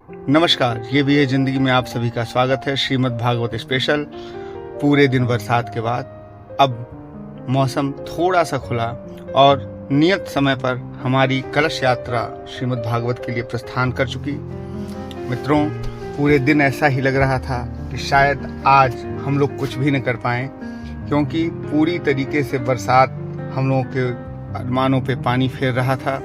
नमस्कार, ये भी है ज़िंदगी में आप सभी का स्वागत है। श्रीमद् भागवत स्पेशल। पूरे दिन बरसात के बाद अब मौसम थोड़ा सा खुला और नियत समय पर हमारी कलश यात्रा श्रीमद् भागवत के लिए प्रस्थान कर चुकी। मित्रों, पूरे दिन ऐसा ही लग रहा था कि शायद आज हम लोग कुछ भी न कर पाएँ, क्योंकि पूरी तरीके से बरसात हम लोगों के अरमानों पे पानी फेर रहा था।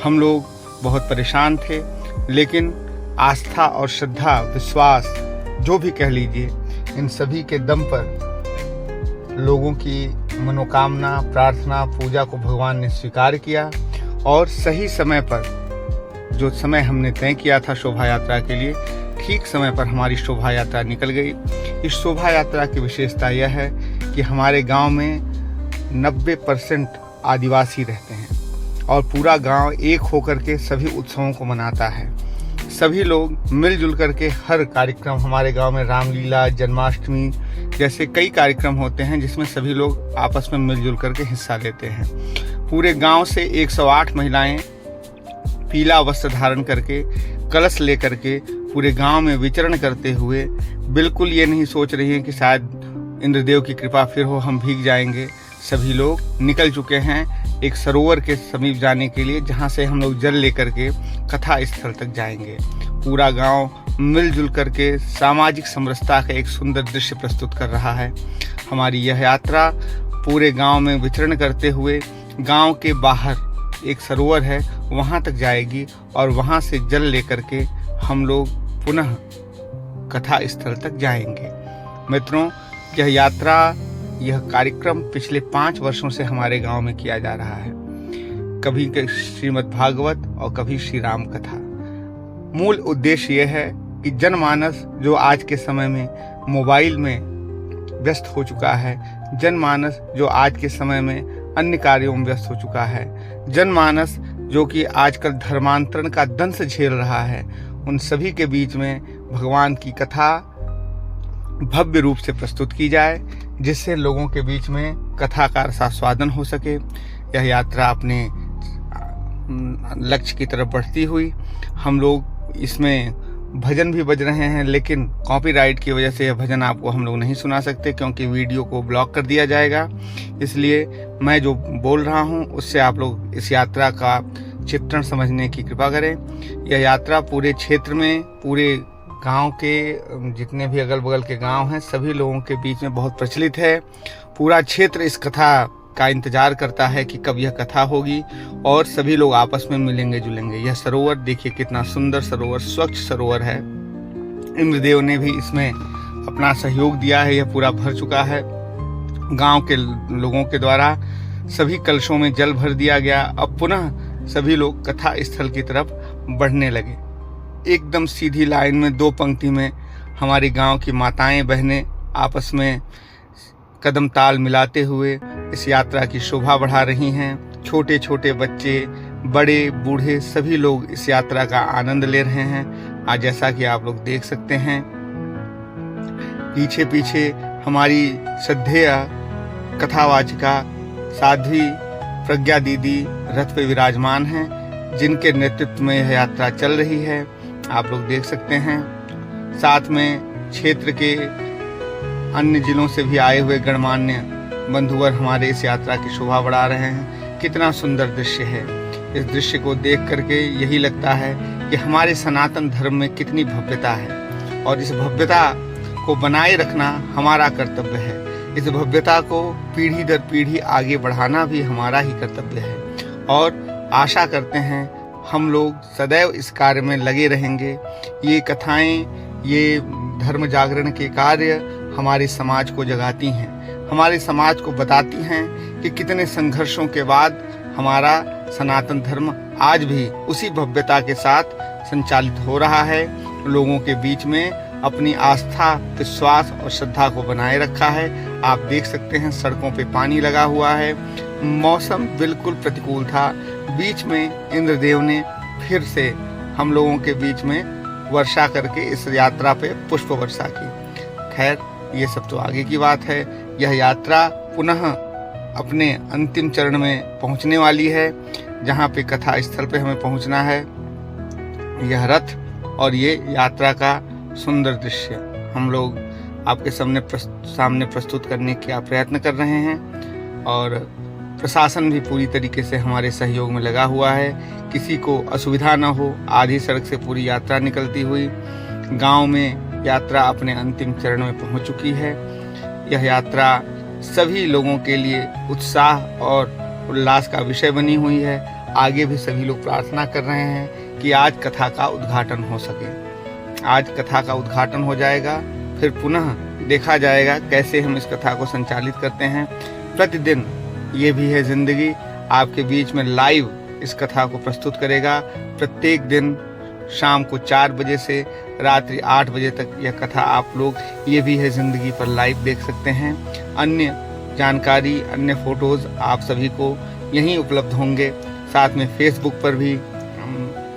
हम लोग बहुत परेशान थे, लेकिन आस्था और श्रद्धा, विश्वास जो भी कह लीजिए, इन सभी के दम पर लोगों की मनोकामना, प्रार्थना, पूजा को भगवान ने स्वीकार किया और सही समय पर जो समय हमने तय किया था शोभा यात्रा के लिए, ठीक समय पर हमारी शोभा यात्रा निकल गई। इस शोभा यात्रा की विशेषता यह है कि हमारे गांव में 90% आदिवासी रहते हैं और पूरा गांव एक होकर के सभी उत्सवों को मनाता है। सभी लोग मिलजुल करके हर कार्यक्रम, हमारे गांव में रामलीला, जन्माष्टमी जैसे कई कार्यक्रम होते हैं जिसमें सभी लोग आपस में मिलजुल करके हिस्सा लेते हैं। पूरे गांव से 108 महिलाएं पीला वस्त्र धारण करके, कलश लेकर के पूरे गांव में विचरण करते हुए बिल्कुल ये नहीं सोच रही हैं कि शायद इंद्रदेव की कृपा फिर हो, हम भीग जाएंगे। सभी लोग निकल चुके हैं एक सरोवर के समीप जाने के लिए, जहां से हम लोग जल लेकर के कथा स्थल तक जाएंगे। पूरा गांव मिलजुल करके सामाजिक समरसता का एक सुंदर दृश्य प्रस्तुत कर रहा है। हमारी यह यात्रा पूरे गांव में विचरण करते हुए गांव के बाहर एक सरोवर है, वहां तक जाएगी और वहां से जल लेकर के हम लोग पुनः कथा स्थल तक जाएंगे। मित्रों, यह यात्रा, यह कार्यक्रम पिछले 5 वर्षों से हमारे गांव में किया जा रहा है। कभी श्रीमद् भागवत और कभी श्री राम कथा। मूल उद्देश्य यह है कि जनमानस जो आज के समय में मोबाइल में व्यस्त हो चुका है, जनमानस जो आज के समय में अन्य कार्यों में व्यस्त हो चुका है, जनमानस जो कि आजकल धर्मांतरण का दंश झेल रहा है, उन सभी के बीच में भगवान की कथा भव्य रूप से प्रस्तुत की जाए, जिससे लोगों के बीच में कथा का रसास्वादन हो सके। यह यात्रा अपने लक्ष्य की तरफ बढ़ती हुई, हम लोग इसमें भजन भी बज रहे हैं, लेकिन कॉपीराइट की वजह से यह भजन आपको हम लोग नहीं सुना सकते, क्योंकि वीडियो को ब्लॉक कर दिया जाएगा। इसलिए मैं जो बोल रहा हूं उससे आप लोग इस यात्रा का चित्रण समझने की कृपा करें। यह यात्रा पूरे क्षेत्र में, पूरे गांव के जितने भी अगल बगल के गांव हैं, सभी लोगों के बीच में बहुत प्रचलित है। पूरा क्षेत्र इस कथा का इंतजार करता है कि कब यह कथा होगी और सभी लोग आपस में मिलेंगे जुलेंगे। यह सरोवर देखिए, कितना सुंदर सरोवर, स्वच्छ सरोवर है। इंद्रदेव ने भी इसमें अपना सहयोग दिया है। यह पूरा भर चुका है। गांव के लोगों के द्वारा सभी कलशों में जल भर दिया गया। अब पुनः सभी लोग कथा स्थल की तरफ बढ़ने लगे। एकदम सीधी लाइन में 2 पंक्ति में हमारी गांव की माताएं बहनें आपस में कदम ताल मिलाते हुए इस यात्रा की शोभा बढ़ा रही हैं। छोटे छोटे बच्चे, बड़े बूढ़े सभी लोग इस यात्रा का आनंद ले रहे हैं। आज जैसा कि आप लोग देख सकते हैं, पीछे पीछे हमारी श्रद्धेय कथावाचिका साध्वी प्रज्ञा दीदी रथ पे विराजमान हैं, जिनके नेतृत्व में यह यात्रा चल रही है। आप लोग देख सकते हैं। साथ में क्षेत्र के अन्य जिलों से भी आए हुए गणमान्य बंधुवर हमारे इस यात्रा की शोभा बढ़ा रहे हैं। कितना सुंदर दृश्य है। इस दृश्य को देख करके यही लगता है कि हमारे सनातन धर्म में कितनी भव्यता है और इस भव्यता को बनाए रखना हमारा कर्तव्य है। इस भव्यता को पीढ़ी दर पीढ़ी आगे बढ़ाना भी हमारा ही कर्तव्य है और आशा करते हैं हम लोग सदैव इस कार्य में लगे रहेंगे। ये कथाएं, ये धर्म जागरण के कार्य हमारे समाज को जगाती हैं, हमारे समाज को बताती हैं कि कितने संघर्षों के बाद हमारा सनातन धर्म आज भी उसी भव्यता के साथ संचालित हो रहा है। लोगों के बीच में अपनी आस्था, विश्वास और श्रद्धा को बनाए रखा है। आप देख सकते हैं सड़कों पे पानी लगा हुआ है। मौसम बिल्कुल प्रतिकूल था। बीच में इंद्रदेव ने फिर से हम लोगों के बीच में वर्षा करके इस यात्रा पे पुष्प वर्षा की। खैर, ये सब तो आगे की बात है। यह यात्रा पुनः अपने अंतिम चरण में पहुंचने वाली है, जहां पे कथा स्थल पे हमें पहुंचना है। यह रथ और ये यात्रा का सुंदर दृश्य हम लोग आपके सामने प्रस्तुत करने का प्रयत्न कर रहे हैं। और प्रशासन भी पूरी तरीके से हमारे सहयोग में लगा हुआ है, किसी को असुविधा न हो। आधी सड़क से पूरी यात्रा निकलती हुई गांव में यात्रा अपने अंतिम चरण में पहुंच चुकी है। यह यात्रा सभी लोगों के लिए उत्साह और उल्लास का विषय बनी हुई है। आगे भी सभी लोग प्रार्थना कर रहे हैं कि आज कथा का उद्घाटन हो सके। आज कथा का उद्घाटन हो जाएगा, फिर पुनः देखा जाएगा कैसे हम इस कथा को संचालित करते हैं। प्रतिदिन ये भी है जिंदगी आपके बीच में लाइव इस कथा को प्रस्तुत करेगा। प्रत्येक दिन शाम को 4 बजे से रात्रि 8 बजे तक यह कथा आप लोग ये भी है जिंदगी पर लाइव देख सकते हैं। अन्य जानकारी, अन्य फोटोज आप सभी को यहीं उपलब्ध होंगे। साथ में फेसबुक पर भी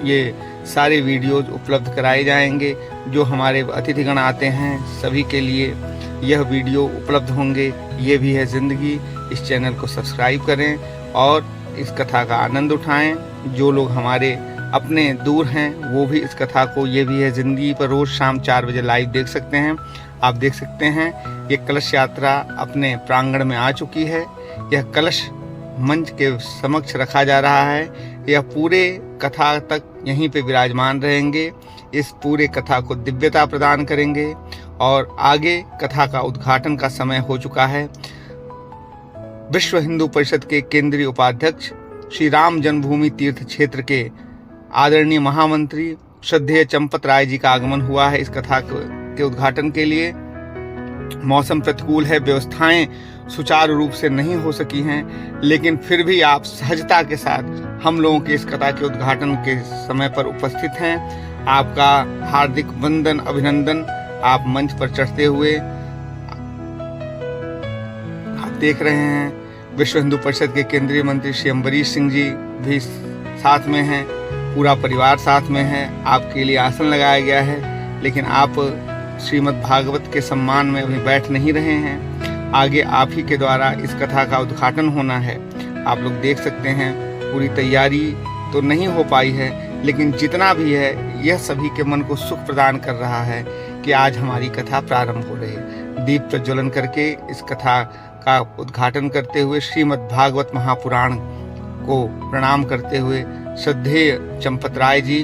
ये सारे वीडियोज उपलब्ध कराए जाएंगे। जो हमारे अतिथिगण आते हैं सभी के लिए यह वीडियो उपलब्ध होंगे। ये भी है जिंदगी, इस चैनल को सब्सक्राइब करें और इस कथा का आनंद उठाएं। जो लोग हमारे अपने दूर हैं वो भी इस कथा को ये भी है जिंदगी पर रोज शाम 4 बजे लाइव देख सकते हैं। आप देख सकते हैं ये कलश यात्रा अपने प्रांगण में आ चुकी है। यह कलश मंच के समक्ष रखा जा रहा है। यह पूरे कथा तक यहीं पे विराजमान रहेंगे, इस पूरे कथा को दिव्यता प्रदान करेंगे। और आगे कथा का उद्घाटन का समय हो चुका है। विश्व हिंदू परिषद के केंद्रीय उपाध्यक्ष श्री राम जन्मभूमि तीर्थ क्षेत्र के आदरणीय महामंत्री श्रद्धेय चंपत राय जी का आगमन हुआ है इस कथा के उद्घाटन के लिए। मौसम प्रतिकूल है, व्यवस्थाएं सुचारू रूप से नहीं हो सकी हैं, लेकिन फिर भी आप सहजता के साथ हम लोगों के इस कथा के उद्घाटन के समय पर उपस्थित हैं। आपका हार्दिक वंदन, अभिनंदन। आप मंच पर चढ़ते हुए आप देख रहे हैं विश्व हिंदू परिषद के केंद्रीय मंत्री श्री अम्बरीश सिंह जी भी साथ में हैं, पूरा परिवार साथ में है। आपके लिए आसन लगाया गया है, लेकिन आप श्रीमद् भागवत के सम्मान में अभी बैठ नहीं रहे हैं। आगे आप ही के द्वारा इस कथा का उद्घाटन होना है। आप लोग देख सकते हैं पूरी तैयारी तो नहीं हो पाई है, लेकिन जितना भी है यह सभी के मन को सुख प्रदान कर रहा है कि आज हमारी कथा प्रारंभ हो रही है। दीप प्रज्वलन करके इस कथा का उद्घाटन करते हुए श्रीमद् भागवत महापुराण को प्रणाम करते हुए श्रद्धेय चंपत राय जी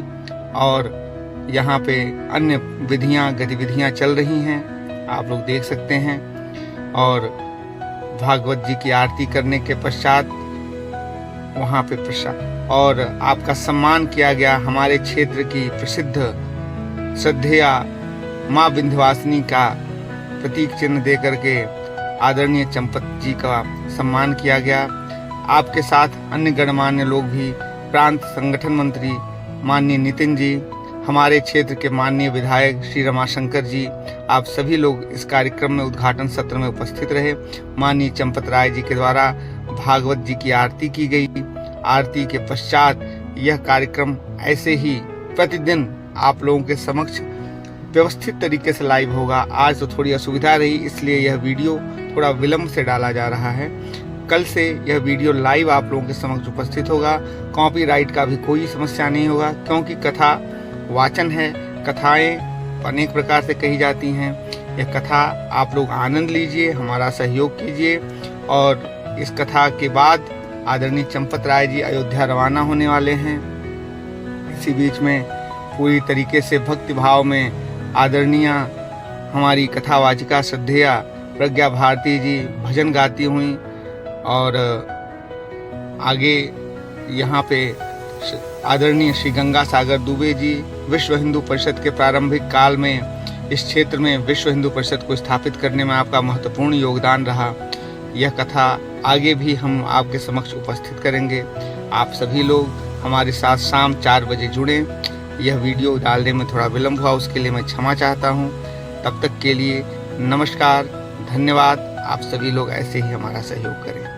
और यहाँ पे अन्य गतिविधियाँ चल रही हैं, आप लोग देख सकते हैं। और भागवत जी की आरती करने के पश्चात वहाँ पे प्रसाद और आपका सम्मान किया गया। हमारे क्षेत्र की प्रसिद्ध श्रद्धेया माँ विंध्यवासिनी का प्रतीक चिन्ह दे करके आदरणीय चंपत जी का सम्मान किया गया। आपके साथ अन्य गणमान्य लोग भी, प्रांत संगठन मंत्री माननीय नितिन जी, हमारे क्षेत्र के माननीय विधायक श्री रमाशंकर जी, आप सभी लोग इस कार्यक्रम में उद्घाटन सत्र में उपस्थित रहे। माननीय चंपत राय जी के द्वारा भागवत जी की आरती की गई। आरती के पश्चात यह कार्यक्रम ऐसे ही प्रतिदिन आप लोगों के समक्ष व्यवस्थित तरीके से लाइव होगा। आज तो थोड़ी असुविधा रही, इसलिए यह वीडियो थोड़ा विलंब से डाला जा रहा है। कल से यह वीडियो लाइव आप लोगों के समक्ष उपस्थित होगा। कॉपीराइट का भी कोई समस्या नहीं होगा, क्योंकि कथा वाचन है। कथाएं अनेक प्रकार से कही जाती हैं। यह कथा आप लोग आनंद लीजिए, हमारा सहयोग कीजिए। और इस कथा के बाद आदरणीय चंपत राय जी अयोध्या रवाना होने वाले हैं। इसी बीच में पूरी तरीके से भक्ति भाव में आदरणीय हमारी कथावाचिका श्रद्धेया प्रज्ञा भारती जी भजन गाती हुई। और आगे यहाँ पे आदरणीय श्री गंगा सागर दुबे जी, विश्व हिंदू परिषद के प्रारंभिक काल में इस क्षेत्र में विश्व हिंदू परिषद को स्थापित करने में आपका महत्वपूर्ण योगदान रहा। यह कथा आगे भी हम आपके समक्ष उपस्थित करेंगे। आप सभी लोग हमारे साथ शाम 4 बजे जुड़ें। यह वीडियो डालने में थोड़ा विलंब हुआ, उसके लिए मैं क्षमा चाहता हूँ। तब तक के लिए नमस्कार, धन्यवाद। आप सभी लोग ऐसे ही हमारा सहयोग करें।